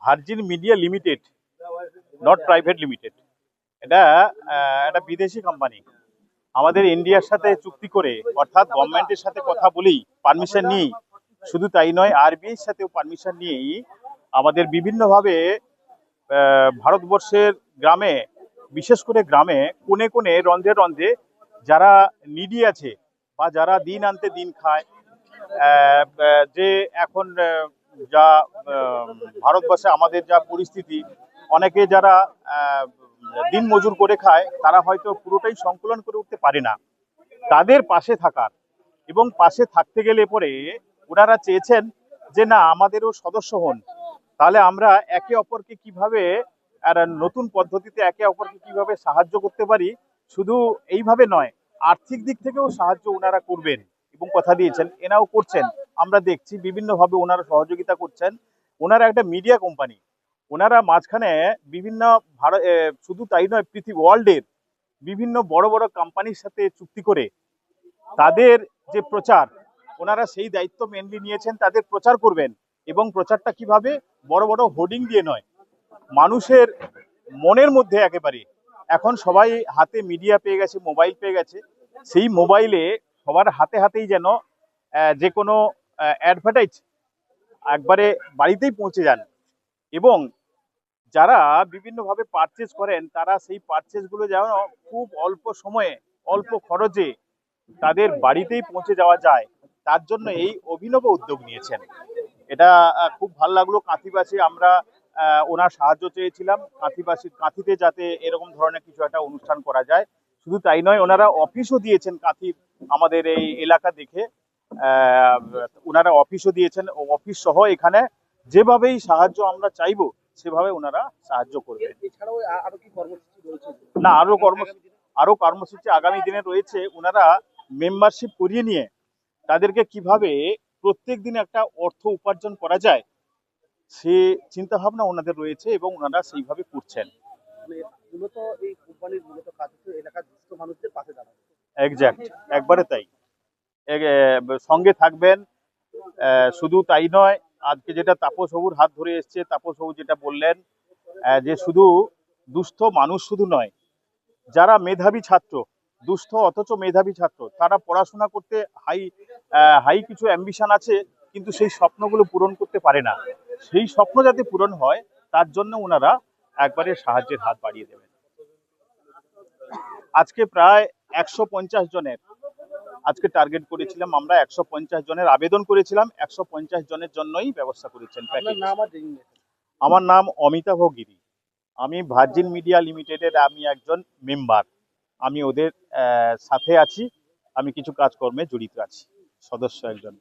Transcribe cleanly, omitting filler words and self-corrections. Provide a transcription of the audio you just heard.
Virgin media limited, not private limited. এটা একটা বিদেশি কোম্পানি আমাদের ইন্ডিয়ার সাথে চুক্তি করে, অর্থাৎ গভর্নমেন্টের সাথে কথা বলেই পারমিশন নিয়েই, শুধু তাই নয় আরবিআইর সাথেও পারমিশন নিয়েই আমাদের বিভিন্নভাবে ভারতবর্ষের গ্রামে, বিশেষ করে গ্রামে কোণে কোণে রন্ধে রন্ধে যারা নিডি আছে বা যারা দিন আনতে দিন খায়, যে এখন যা ভারতবর্ষে আমাদের যা পরিস্থিতি, অনেকে যারা দিন মজুর করে খায় তারা হয়তো পুরোটাই সংকলন করে উঠতে পারে না, তাদের পাশে থাকার এবং পাশে থাকতে গেলে পরে ওনারা চেয়েছেন যে না আমাদেরও সদস্য হন, তাহলে আমরা একে অপরকে কিভাবে আর নতুন পদ্ধতিতে একে অপরকে কিভাবে সাহায্য করতে পারি, শুধু এইভাবে নয় আর্থিক দিক থেকেও সাহায্য ওনারা করবেন এবং কথা দিয়েছেন, এনাও করছেন। আমরা দেখছি বিভিন্নভাবে ওনারা সহযোগিতা করছেন। ওনারা একটা মিডিয়া কোম্পানি, ওনারা মাঝখানে বিভিন্ন ভারত, শুধু তাই নয় পৃথিবী ওয়ার্ল্ডের বিভিন্ন বড় বড় কোম্পানির সাথে চুক্তি করে তাদের যে প্রচার, ওনারা সেই দায়িত্ব মেনলি নিয়েছেন, তাদের প্রচার করবেন। এবং প্রচারটা কিভাবে, বড় বড় হোর্ডিং দিয়ে নয়, মানুষের মনের মধ্যে একেবারে, এখন সবাই হাতে মিডিয়া পেয়ে গেছে, মোবাইল পেয়ে গেছে, সেই মোবাইলে সবার হাতে হাতেই যেন যে কোনো অ্যাডভার্টাইজ একবারে বাড়িতেই পৌঁছে যান, এবং যারা বিভিন্নভাবে পারচেজ করেন তারা সেই পারচেজগুলো যেন খুব অল্প সময়ে অল্প খরচে তাদের বাড়িতেই পৌঁছে যাওয়া যায়, তার জন্য এই অভিনব উদ্যোগ নিয়েছেন। এটা খুব ভালো লাগলো। কাঁথিবাসী আমরা ওনার সাহায্য চেয়েছিলাম, কাঁথিতে যাতে এরকম ধরনের কিছু একটা অনুষ্ঠান করা যায়। শুধু তাই নয়, ওনারা অফিসও দিয়েছেন কাঁথির আমাদের এই এলাকা দেখে, ওনারা অফিসও দিয়েছেন, অফিস সহ এখানে যেভাবেই সাহায্য আমরা চাইবো সেভাবে ওনারা সাহায্য করবেন। এছাড়াও আরো কি কর্মসূচি রয়েছে? না, আরো কর্মসূচি আগামী দিনে রয়েছে। ওনারা মেম্বারশিপ করিয়ে নিয়ে তাদেরকে কিভাবে প্রত্যেক দিন একটা অর্থ উপার্জন করা যায় সে চিন্তা ভাবনা ওনাদের রয়েছে এবং ওনারা সেইভাবে করছেন। মূলত এই কোম্পানির মূলত কাজ হচ্ছে এলাকার দুস্থ মানুষদের পাশে দাঁড়ানো। এক্স্যাক্ট, একবারে তাই। সঙ্গে থাকবেন। শুধু তাই নয়, আজকে যেটা তাপস বাবুর হাত ধরে এসছে, তাপস বাবু যেটা বললেন যে শুধু দুস্থ মানুষ শুধু নয়, যারা মেধাবী ছাত্র, দুস্থ অথচ মেধাবী ছাত্র, তারা পড়াশোনা করতে হাই কিছু অ্যাম্বিশন আছে, কিন্তু সেই স্বপ্নগুলো পূরণ করতে পারে না, সেই স্বপ্ন যাতে পূরণ হয় তার জন্য ওনারা একবারে সাহায্যের হাত বাড়িয়ে দেবেন। আজকে প্রায় 150 জনের আজকে টার্গেট করেছিলাম আমরা, 150 জনের আবেদন করেছিলাম, 150 জনের জন্যই ব্যবস্থা করেছেন। আমার নাম অমিতাভ গিরি, আমি ভার্জিন মিডিয়া লিমিটেডের আমি একজন মেম্বার, আমি ওদের সাথে আছি, আমি কিছু কাজকর্মে জড়িত আছি, সদস্য একজন।